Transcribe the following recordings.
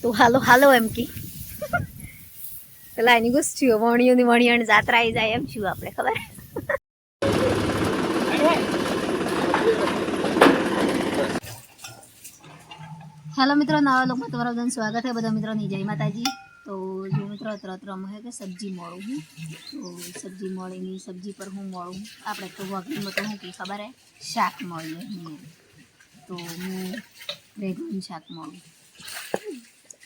તો હાલો હાલો એમ કી પેલા એની ગુસ્સી વણિયોની વણિયાની જાત્રા આવી જાય એમ છું આપણે ખબર. હેલો મિત્રો, નવા લોકમાં તમારું બધાનું સ્વાગત છે. બધા મિત્રોની જય માતાજી. તો જો મિત્રો અત્યારે હે કે સબ્જી મોળું હું તો સબ્જી મોળીની સબ્જી પર હું મોળું આપણે તો વગરમાં તો શું કે ખબર હે શાક મળીએ તો હું રેગણ શાક મોળું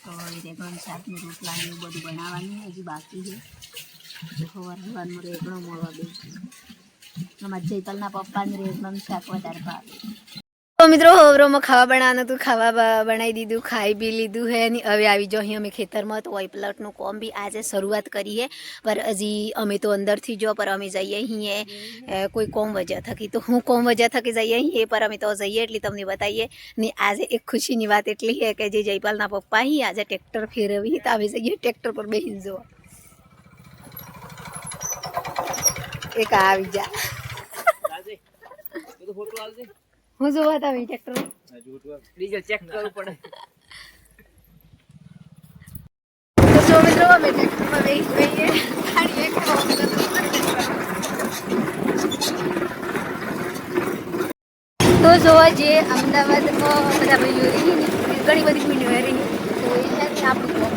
તો એ રેગણ શાકની રોટલાને એવું બધું બનાવવાનું હજી બાકી છે. સવારમાં રેગણો મળવા દઉં અમારા જયપાલના પપ્પાને રેગણ શાક વધારે ભાવે. તો મિત્રો હવરોમાં ખાવા બનાવવાનું હતું, ખાવા બનાવી દીધું, ખાઈ બી લીધું હે ને હવે આવી જો અહીં અમે ખેતરમાં તો ઓઈ પ્લટનું કોમ બી આજે શરૂઆત કરી હે પર હજી અમે તો અંદરથી જો પર અમે જઈએ અહીં કોઈ કોમ વજહ થકી તો હું કોમ વજહ થકી જઈએ અહીં પર અમે તો જઈએ એટલે તમને બતાવીએ ને આજે એક ખુશીની વાત એટલી છે કે જે જયપાલના પપ્પા અહીં આજે ટ્રેક્ટર ફેરવી તો અમે જઈએ ટ્રેક્ટર પર બેસીને જો એક આવી જા હું જોવા તમે ટ્રેક્ટર ડીઝલ ચેક કરવું પડે. તો જો મિત્રો અમે ટ્રેક્ટરમાં બેસી ગઈએ તો જોવા જે અમદાવાદમાં બધા ભાઈઓ રહી ઘણી બધી ભૂલો રહી તો એ છે કે આપણું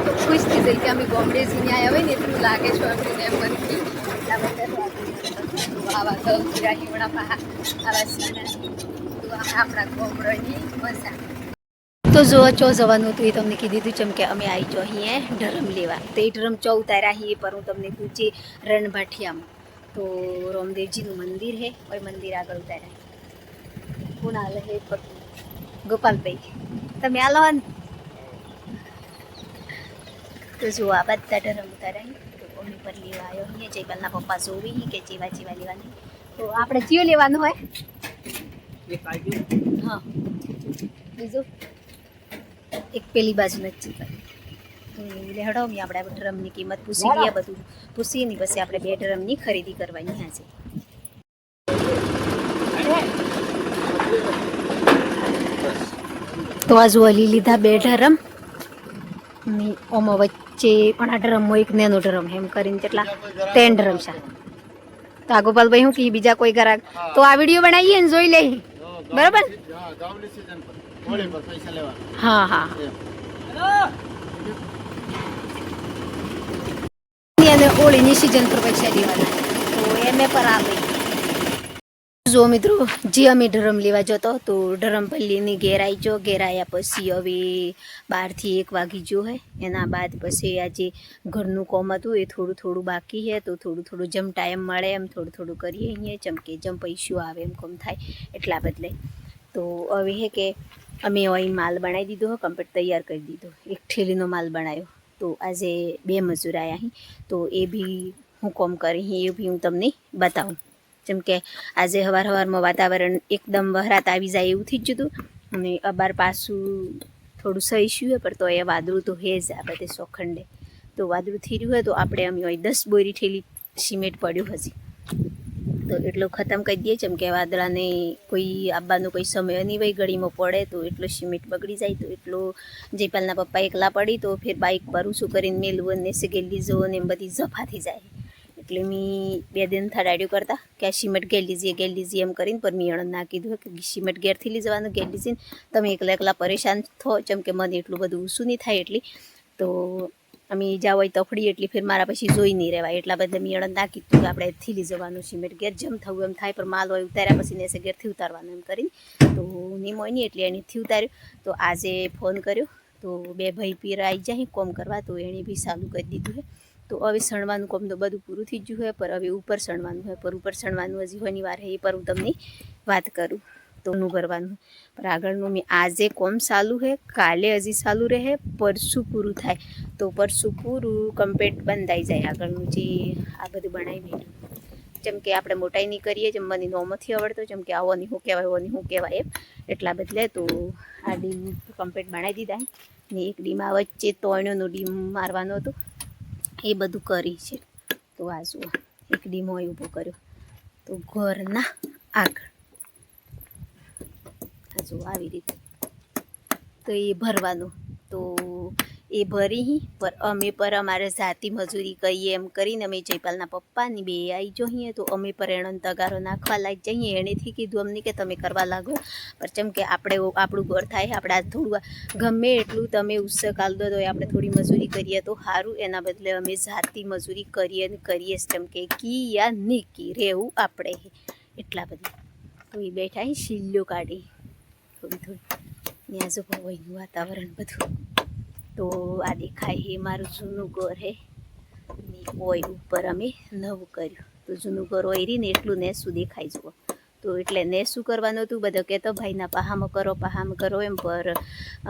તો ખુશ થઈ જઈ કે અમે બોમ્બે જઈને આવ્યા હોય ને એટલું લાગે છે અમને એમ બનતી આવા તો લીમડા પા આવા આપણા ગોમડોની મજા. તો જો ચો જવાનું હતું એ તમને કીધું હતું જેમ કે અમે આવી જો અહીંયા ધરમ લેવા તો એ ધરમ ચો ઉતાર્યા અહીં પર હું તમને પૂછી રણભાઠિયામાં તો રામદેવજીનું મંદિર છે કોઈ મંદિર આગળ ઉતાર્યા કોણ હાલે હે ગોપાલભાઈ તમે આલો ને તો જો આ બધા ધરમ ઉતાર્યા તો અમે પર લેવા આવ્યો અહીંયા જયપાલના પપ્પા જોવી કે જેવા જેવા લેવાની તો આપણે જીવ લેવાનું હોય હા બીજું એક પેલી બાજુ નથી એટલે હડો મેં આપણે ડ્રમની કિંમત પૂછી લઈએ બધું પૂછીને પછી આપણે 2 ડ્રમની ખરીદી કરવાની આજે. તો આ જો લીધા 2 ડ્રમ ઓમાં વચ્ચે પણ આ ડ્રમમાં એક નેનો ડ્રમ એમ કરીને કેટલા 10 ડ્રમ છે. તો આ ગોપાલભાઈ શું કહી બીજા કોઈ ગ્રાહક તો આ વિડીયો બનાવીએ ને જોઈ લઈએ બરાબર. હા હા અને હોળીની સિઝન પર પૈસા લેવાના તો એમ પર આવે. જો મિત્રો જે અમે ધરમ લેવા જતો તો ધરમપલ્લીની ઘેર આવી જો ઘેર આવ્યા પછી હવે 12થી 1 વાગી ગયો હે એના બાદ પછી આજે ઘરનું કોમ હતું એ થોડું થોડું બાકી છે તો થોડું થોડું જેમ ટાઈમ મળે એમ થોડું થોડું કરીએ અહીંયા ચમકે જેમ પૈસું આવે એમ કોમ થાય એટલા બદલે. તો હવે હે કે અમે અહીં માલ બનાવી દીધો કમ્પ્લીટ તૈયાર કરી દીધો એક ઠેલીનો માલ બનાવ્યો તો આજે 2 મજૂર આવ્યા અહીં તો એ બી હું કોમ કરી એ બી હું તમને બતાવું જેમ કે આજે સવારમાં વાતાવરણ એકદમ વહરાત આવી જાય એવું થઈ જ હતું અને અબાર પાછું થોડું સહીશું હોય પણ તો એ વાદળું તો હે જ આ બધે સોખંડે તો વાદળું થઈ રહ્યું હોય તો આપણે અમે અહીં 10 બોરી ઠેલી સિમેન્ટ પડ્યું હજી તો એટલો ખતમ કરી દઈએ જેમ કે વાદળાને કોઈ આવવાનો કોઈ સમય નહીં હોય ગળીમાં પડે તો એટલો સિમેન્ટ બગડી જાય તો એટલો જયપાલના પપ્પા એકલા પડી તો ફેર બાઇક પર શું કરીને મેલવું ને ગેલી જવો ને એમ બધી જફા થઈ જાય એટલે મેં 2 દિન થડાડ્યું કરતા કે આ સિમેન્ટ ઘેર લીજીએ એમ કરીને પર મેં અણદ ના કીધું કે સિમેન્ટ ઘેરથી લઈ જવાનું ઘેર લીજીને તમે એકલા પરેશાન થો જેમ કે મને એટલું બધું ઊંસું નહીં થાય એટલી તો અમે જાવ હોય તફડી એટલી ફેર મારા પછી જોઈ નહીં રહેવાય એટલા બધા મેં અણદ ના કીધું કે આપણે એથી લઈ જવાનું સિમેન્ટ ઘેર જેમ થવું એમ થાય પણ માલ હોય ઉતાર્યા પછી ને ઘેરથી ઉતારવાનું એમ કરીને તો નિમ હોય નહીં એટલે એનેથી ઉતાર્યું તો આજે ફોન કર્યો તો 2 ભાઈ પીર આવી જાય કોમ કરવા તો એણે બી ચાલુ કરી દીધું છે. તો હવે સણવાનું કોમ તો બધું પૂરું થઈ ગયું હોય પર હવે ઉપર સણવાનું હોય પર ઉપર સણવાનું હજી હોયની વાર એ પર હું તમને વાત કરું તો નું કરવાનું પર આગળનું મેં આજે કોમ ચાલુ છે કાલે હજી ચાલુ રહે પરસું પૂરું થાય તો પરસું પૂરું કમ્પ્લીટ બંધાઈ જાય આગળનું જે આ બધું બનાવી બેઠું જેમ કે આપણે મોટાઈ નહીં કરીએ જેમ મને નોમથી આવડતો જેમ કે આવવાની શું કહેવાય ઓની શું કહેવાય એમ એટલા બદલે તો આ ડીમ કમ્પ્લીટ બનાવી દીધા ને એક ડીમા વચ્ચે તોયણોનો ડીમ મારવાનો હતો એ બધું કરી છે. તો આ જુઓ એક ડીમો ઊભો કર્યો તો ઘરના આગળ આ જુઓ આવી રીતે તો એ ભરવાનું તો એ ભરી હી પર અમે પર અમારે જાતિ મજૂરી કરીએ એમ કરીને અમે જયપાલના પપ્પાની બે આવી જોઈએ તો અમે પર એનો તગારો નાખવા લાગી જઈએ. એણેથી કીધું અમને કે તમે કરવા લાગો પર ચમ કે આપણે આપણું ઘર થાય આપણે આ થોડું ગમે એટલું તમે ઉત્સક આલ દો તો આપણે થોડી મજૂરી કરીએ તો સારું. એના બદલે અમે જાતિ મજૂરી કરીએ ને કરીએ ચમ કે કી યા નીકી રહેવું આપણે એટલા બધી. તો એ બેઠા શીલ્યો કાઢી થોડી ત્યાં જો હોયનું વાતાવરણ બધું. તો આ દેખાય એ મારું જૂનું ઘર હે ને ઓય ઉપર અમે નવું કર્યું. તો જૂનું ઘર હોય રહી ને એટલું નેસું દેખાય જુઓ. તો એટલે નેસું કરવાનું હતું બધો કહેતો ભાઈના પહામ કરો એમ પર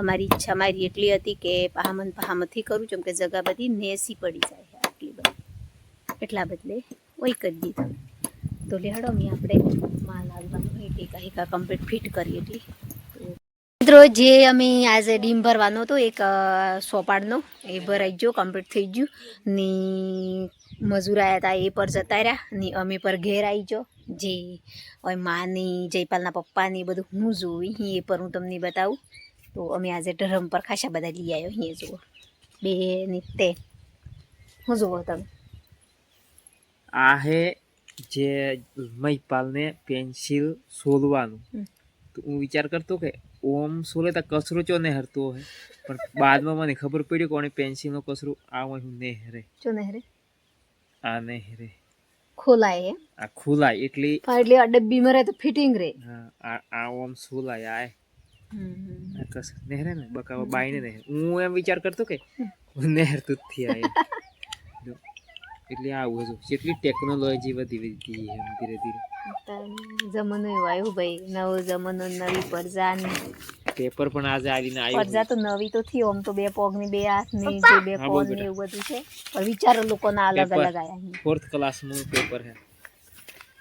અમારી ઈચ્છા મારી એટલી હતી કે પહામથી કરું જેમ કે જગા બધી નેસી પડી જાય આટલી બધી એટલા બદલે ઓય કરી દીધું. તો લેહડો અમે આપણે માલ આવવાનું હોય ટેકા કમ્પ્લીટ ફિટ કરી એટલી. મિત્રો જે અમે આજે ડીમ ભરવાનો હતો એક સોપાડનો એ ભરાઈ ગયો કમ્પ્લીટ થઈ ગયું ને મજૂર આવ્યા હતા એ પર જતા રહ્યા ને અમે પર ઘેર આવી ગયો. જે હવે માની જયપાલના પપ્પાની બધું હું જોઉં એ પર હું તમને બતાવું. તો અમે આજે ડરમ પર ખાસા બધા લઈ આવ્યો અહીંયા જુઓ બે ને તે હું જુઓ તમે આ હે જે મહિપાલને પેન્સિલ સોલવાનું. તો હું વિચાર કરતો કે ઓમ સોલે તો કચરો ચો ને હરતો હોય પણ બાદમાં મને ખબર પડી કોને પેન્સિલનો કચરો આ હું નેહરે જો નહેરે આ નેહરે ખોલાય આ ખુલાય એટલે એટલે આ ડબ્બીમાં રહે તો ફિટિંગ રહે. હા આ ઓમ સોલાય આ કસ નેહરે ને બકાવા બાઈને નેહરે. હું એમ વિચાર કરતો કે નેહર તું થી આય એટલે આવું હતું. જેટલી ટેકનોલોજી વધી એમ ધીરે ધીરે જમાનો એવો આવ્યો ભાઈ નવો જમાનો નવી પરજા પેપર પણ આજે આવીને આવ્યું. પરજા તો નવી તો થી આમ તો બે પગની બે હાથની જે બે કોન ને એવું બધું છે પણ વિચારો લોકોના અલગ અલગ આયા. 4th ક્લાસનું પેપર હે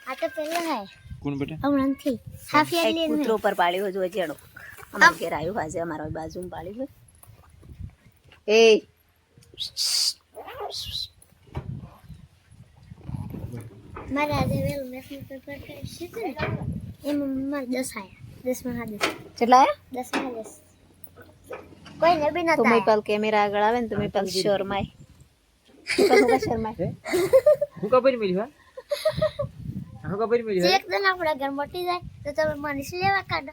આ તો પેલા હે કોણ બેટા હમણાં થી હાફ યરલી કૂતરો પર પાડ્યો જો જેડો અમાર ઘેર આવ્યો આજે અમારા બાજુમાં પાડ્યો એ મારે આજે વેલ મેથનું પેપર શીખે ને એમાં મારે 10 આયા 10 માં 10 કેટલા આયા 10 માં 10 કોઈ ને બી તો નતા મેં પાલ કેમેરા આગળ આવે ને તો મેં પાલ શર્માય શર્માય હું કબર મળ્યું હા હું કબર મળ્યું એક દિન આપણા ઘર મોટી જાય તો તમે મનીષ લેવા કાઢો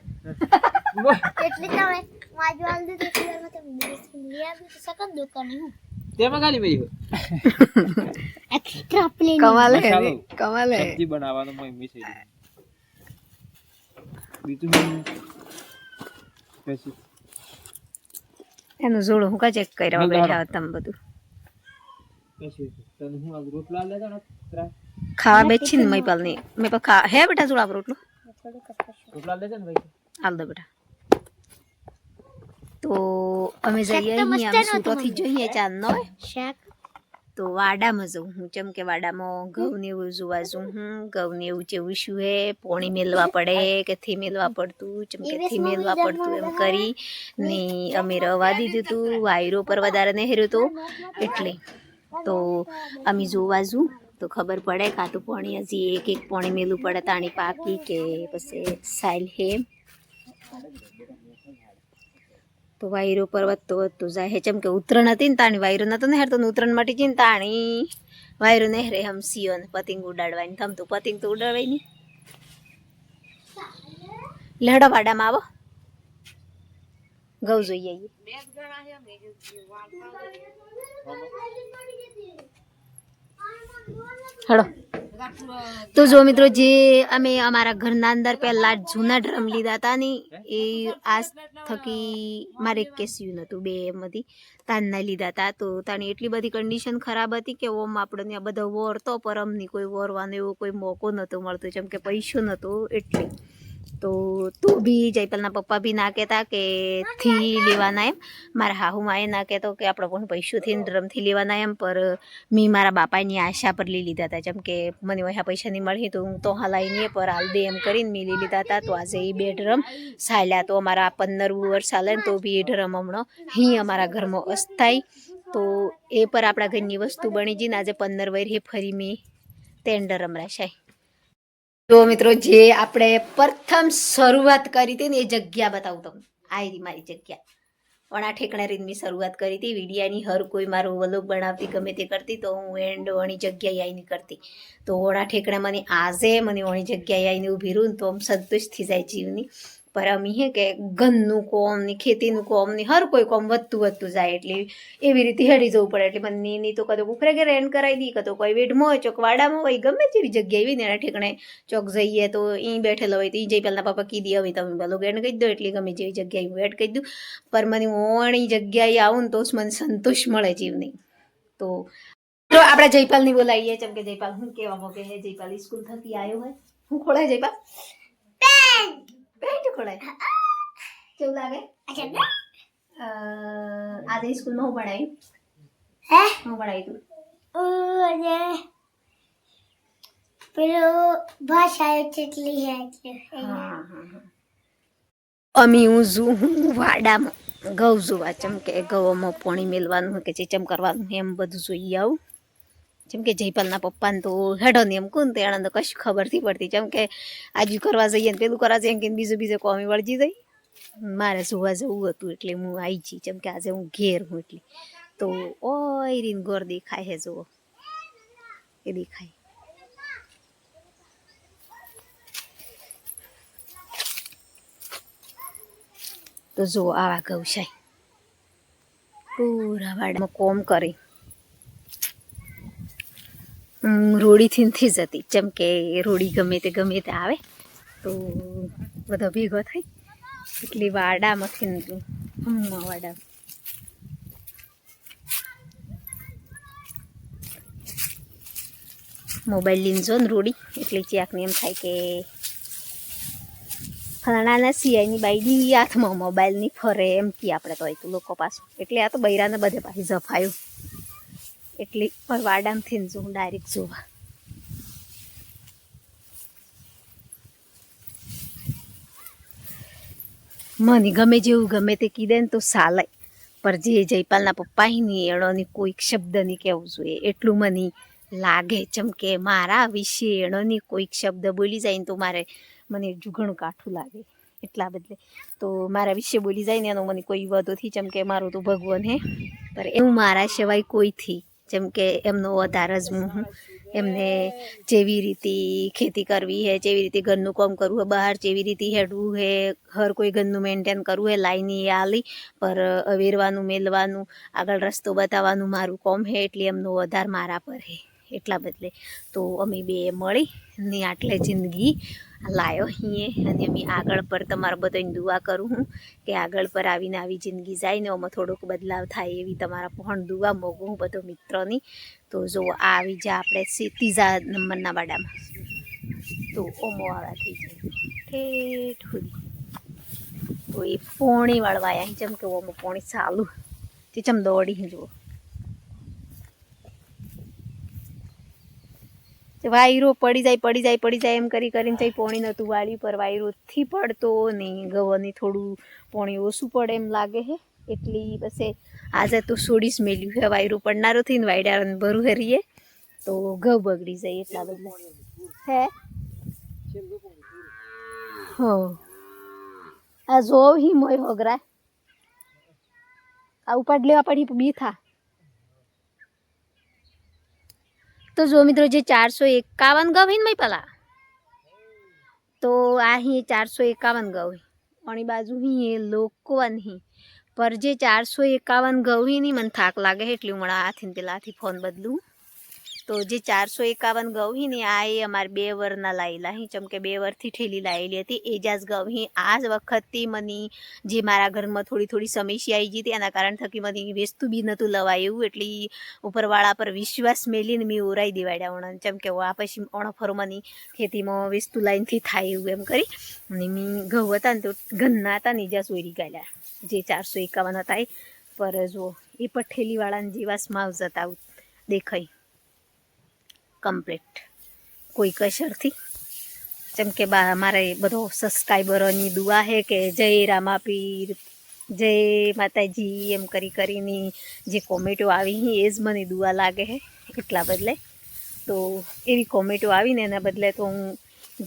એટલે તમે માજુ આલ દીધું એટલે તમે મનીષ લઈ આવ્યું તો સકન દુકાન હું તેમાં ખાલી મળ્યું એક્સ્ટ્રા પ્લેન કમાલ હે સબ્જી બનાવવાનો મોય મિસ થઈ ગયું. બીજું પછી એનું જોડું હું કા ચેક કરવા બેઠા હતા તમે બધું પછી તને હું આ રોટલા લેતા ને ખાવા બેઠી ને મઈપાલ ની મેં પર ખા હે બેટા જોડા રોટલો રોટલા લેતા ને ભાઈ હાલ દો બેટા. તો અમે જઈએ અહીંયા અમે સુરતથી જોઈએ ચાંદનો શાક તો વાડામાં જઉં હું જેમ કે વાડામાં ઘઉં ને એવું જોવા જઉં હું ઘઉં ને એવું જેવું શું હે પોણી મેલવા પડે કે થી મેલવા પડતું જેમ કે થી મેલવા પડતું એમ કરી ને અમે રવા દીધું હતું વાયરો પર વધારે નેહર્યું હતું એટલે તો અમે જોવા જઉં તો ખબર પડે કાં તો પોણી હજી એક પોણી મેલું પડે તાણી પાકી કે પછી સાઈલ હે. તો વાયરો પર વધતો જાય જેમ કે ઉત્તરાયણ હતી ને તાણી વાયરો નતો ને તો ઉત્તરાયણ માટે છે ને તાણી વાયરો નહેરે હમ સીઓ ને પતંગ ઉડાડવાની થમ તો પતંગ તો ઉડાડવાય નહીં. લેડો વાડામાં આવો ઘઉં જોઈએ હડો. તો જો મિત્રો જે અમે અમારા ઘરના અંદર પહેલા જૂના ડ્રમ લીધા હતા ને એ આજ થકી મારે એક કેસ્યું નહોતું બે એમાંથી તાનના લીધા હતા. તો તાની એટલી બધી કન્ડિશન ખરાબ હતી કે ઓમ આપણને આ બધો વોરતો પર અમની કોઈ વોરવાનો એવો કોઈ મોકો નહોતો મળતો જેમ કે પૈસો નહોતો એટલે. તો તું બી જયપાલના પપ્પા બી ના કહેતા કે થી લેવાના એમ મારા હાહુમાં એ ના કહેતો કે આપણે પણ પૈસોથી ડ્રમથી લેવાના એમ પર મેં મારા બાપાની આશા પર લઈ લીધા હતા જેમ કે મને ઓછા પૈસા નહીં મળી તો હું તો હલાવીને પર હાલ દે એમ કરીને મેં લઈ લીધા હતા. તો આજે એ બે ડ્રમ સાલ્યા તો અમારા 15 વર્ષ ચાલે ને તો બી એ ડ્રમ હમણાં અહીં અમારા ઘરમાં અસ્થાયી. તો એ પર આપણા ઘરની વસ્તુ બની જઈને આજે 15 વર્ષે ફરી મેં 3 ડ્રમ રાશાય. તો મિત્રો જે આપણે પ્રથમ શરૂઆત કરી હતી ને એ જગ્યા બતાવું તમને આ મારી જગ્યા ઓણા ઠેકણા રીતની શરૂઆત કરી હતી વિડીયાની. હર કોઈ મારો વ્લોગ બનાવતી ગમે તે કરતી તો હું એન્ડ ઓણી જગ્યાએ આવીને કરતી. તો ઓણા ઠેકણા મને આજે મને ઓણી જગ્યાએ આવીને ઊભી રહું ને તો આમ સંતોષ થઈ જાય જીવની. પર અમી હે કે ઘરનું કોમ ને ખેતીનું કોમ ને હર કોઈ કોમ વધતું જાય એટલે એવી રીતે હેડી જવું પડે. એટલે મને ની તો કદો ઉપરે ઘરે એન્ડ કરાવી દી, કદો કોઈ વેઢમાં હોય ચોક વાડામાં હોય ગમે તેવી જગ્યાએ એવી ને એના ઠેકણે ચોક જઈએ તો અહીં બેઠેલો હોય તો એ જઈ પહેલાં પપ્પા કીધી હવે તમે પેલો એન્ડ કહી દો એટલે ગમે જેવી જગ્યાએ હું એડ કહી દઉં. પર મને ઓણી જગ્યાએ આવું ને તો મને સંતોષ મળે જીવની. તો આપણે જયપાલની બોલાવીએ જેમ કે જયપાલ હું કેવા મોકે હે. જયપાલ સ્કૂલ થકી આવ્યો હોય હું ખોલાય જયપાલ પેન્ટ ખોલાય કેવું લાગે? આજે સ્કૂલમાં હું ભણાવ્યું? હું ભણાવ્યું તું? અને પેલું ભાષા કેટલી હે અમી હું વાડામાં ઘઉં જોવા જેમ કે ઘઉંમાં પાણી મેળવાનું હોય કે ચેચમ કરવાનું એમ બધું જોઈ આવું. જેમ કે જયપાલના પપ્પાને તો હેડો ને એમ કહું ને તો એને તો કશું ખબર નથી પડતી. જેમ કે આજુ કરવા જઈએ ને પેલું કરવા જઈએ કે બીજું કોમી વળજી જાય. મારે જોવા જવું હતું એટલે હું આવી છી. જેમ કે આજે હું ઘેર હું એટલે તો ઓય રીન ગોર દેખાય હે જુઓ એ દેખાય. તો જો આવા ગૌશાય પૂરા વાડામાં કોમ કરી રોડીથી નથી જતી. જેમ કે રોડી ગમે તે આવે તો બધો ભેગો થાય એટલે વાડામાંથી વાડા મોબાઈલ લઈને જો ને રોડી એટલે ચાકને એમ થાય કે ફલાણાના સિયાઈની બાઈડી હાથમાં મોબાઈલની ફરે એમ કે આપણે તો તો લોકો પાછું. એટલે આ તો બૈરાને બધે પાછી જફાયું એટલે પણ વાડામથી ને જોઉં ડાયરેક્ટ જોવા. મને ગમે જેવું ગમે તે કીધે ને તો ચાલે પર જે જયપાલના પપ્પા ની એણોની કોઈક શબ્દ નહીં કહેવું જોઈએ એટલું મને લાગે. જેમ કે મારા વિશે એણોની કોઈક શબ્દ બોલી જાય ને તો મને ઘણું કાઠું લાગે. એટલા બદલે તો મારા વિશે બોલી જાય ને એનો મને કોઈ વધોથી જેમ કે મારું તો ભગવાન હે પર એવું મારા સિવાય કોઈથી જેમ કે એમનો વધારે જ હું એમને જેવી રીતે ખેતી કરવી હે, જેવી રીતે ઘરનું કામ કરવું હે, બહાર જેવી રીતે હેડવું હે, હર કોઈ ઘરનું મેન્ટેન કરવું હે, લાઈની આલી પર અવેરવાનું મેલવાનું આગળ રસ્તો બતાવવાનું મારું કામ હે એટલે એમનો વધાર મારા પર હે. એટલા બદલે તો અમે બે મળી ને આટલે જિંદગી લાયો અહીં અને અમે આગળ પર તમારા બધાની દુઆ કરું હું કે આગળ પર આવીને આવી જિંદગી જાય ને આમાં થોડોક બદલાવ થાય એવી તમારા પણ દુઆ મોગું હું બધો મિત્રોની. તો જો આવી જાય આપણે ત્રીજા નંબરના વાડામાં તો ઓમો આવા થઈ જાય ઠેઠ સુધી તો એ પોણી વાળવા જેમ કે ઓમો પોણી ચાલુ ચમ દોડી જુઓ વાયરો પડી જાય એમ કરીને તઈ પોણી નહોતું વાળ્યું પર વાયરોથી પડતો નહીં ગવરની થોડું પોણી ઓછું પડે એમ લાગે હે એટલી પછી આજે તો છોડીશ મેલ્યું હે વાયરું પડનારો થઈને વાયડા ભરું હરીએ તો ઘઉં બગડી જાય એટલા બધા હે હો આ જોવ હી મોય હોગરા આ ઉપાડ લેવા પડી બી થા. તો જો મિત્રો જે 451 ગવ હે ને મય પેલા તો આ હી 451 ગવ ઓણી બાજુ હી એ લોકવન હી પર જે 451 ગવ હી ની મને થાક લાગે એટલે હું હાથી પેલાથી ફોન બદલું. તો જે 451 ગવ હી ને આ એ અમારે 2 વરના લાયેલા હી ચમકે 2 વરથી ઠેલી લાયેલી હતી એ જ ગવ હી. આ જ વખતથી મને જે મારા ઘરમાં થોડી સમસ્યા આવી ગઈ એના કારણ થકી મને વેચતું બી નહોતું લવાયું એટલે ઉપરવાળા પર વિશ્વાસ મેલીને મેં ઓરાઈ દેવાડ્યા ઓણ જેમ કે આ પછી ઓણો ફરો મને ખેતીમાં વેચતું લાઈનથી થાય એવું એમ કરી અને મેં ઘઉં હતા ને તો ઘરના હતા ને જ્યાં સોરી ગાલ્યા જે 451 હતા એ પર જો એ પણ ઠેલીવાળાને જેવા સ્માવ જતા દેખાય કમ્પ્લીટ કોઈ કસરથી જેમ કે મારે બધો સબસ્ક્રાઈબરોની દુઆ હે કે જય રામાપીર જય માતાજી એમ કરીને જે કોમેન્ટો આવી એ જ મને દુઆ લાગે હે એટલા બદલે તો એવી કોમેન્ટો આવીને એના બદલે તો હું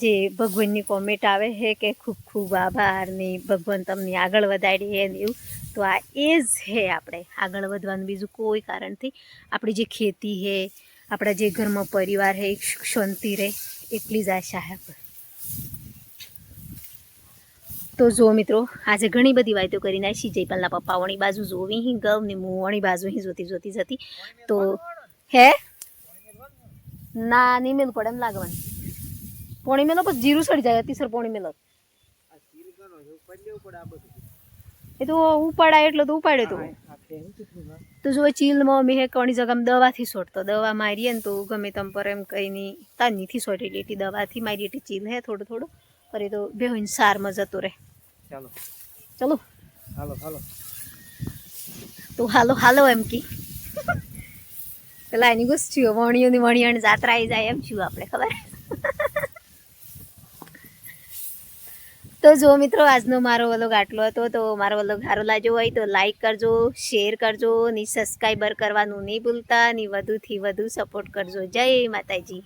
જે ભગવાનની કોમેન્ટ આવે છે કે ખૂબ ખૂબ આભાર ને ભગવાન તમને આગળ વધારી હે ને એવું તો આ એ જ છે આપણે આગળ વધવાનું, બીજું કોઈ કારણથી આપણી જે ખેતી છે, આપણા જે ઘરમાં પરિવાર છે, એક સુખ શાંતિ રહે, એટલી જ આશા છે આપણે. તો જો મિત્રો, આજે ઘણી બધી વાતો કરીને આવી. જયપાલના પપ્પા વણી બાજુ જોવી હી ગવ ને હું વણી બાજુ હી જોતી જતી. તો હે ના નહીં મેલું પડે એમ લાગવાનું. પોણી મેલો પછી જીરું સડી જાય, અતિસર પોણી મેલો એ તો ઉપાડાય એટલે તો ઉપાડ્યો તો જો ચીલમાં મેં કણી જગામાં દવાથી સોટતો, દવા મારીએ ને તો ગમે તમ પર એમ કંઈ નહીં તાનીથી સોટેલી એટલી દવાથી મારી એટલી ચીલ હે થોડું થોડું પર એ તો બેહોઈને સારમાં જતો રહે. ચાલો ચલો હાલો હાલો તો હાલો હાલો એમ કી પેલા એની ગુસ્સીઓ વણીઓની વણિયાની જાત્રા આવી જાય એમ છું આપણે ખબર. તો જો મિત્રો, આજનો મારો વ્લોગ આટલો હતો. તો મારો વ્લોગ સારો લાગ્યો હોય તો લાઈક કરજો, શેર કરજો, ની સબસ્ક્રાઈબર કરવાનું નહીં ભૂલતા, ની વધુથી વધુ સપોર્ટ કરજો. જય માતાજી.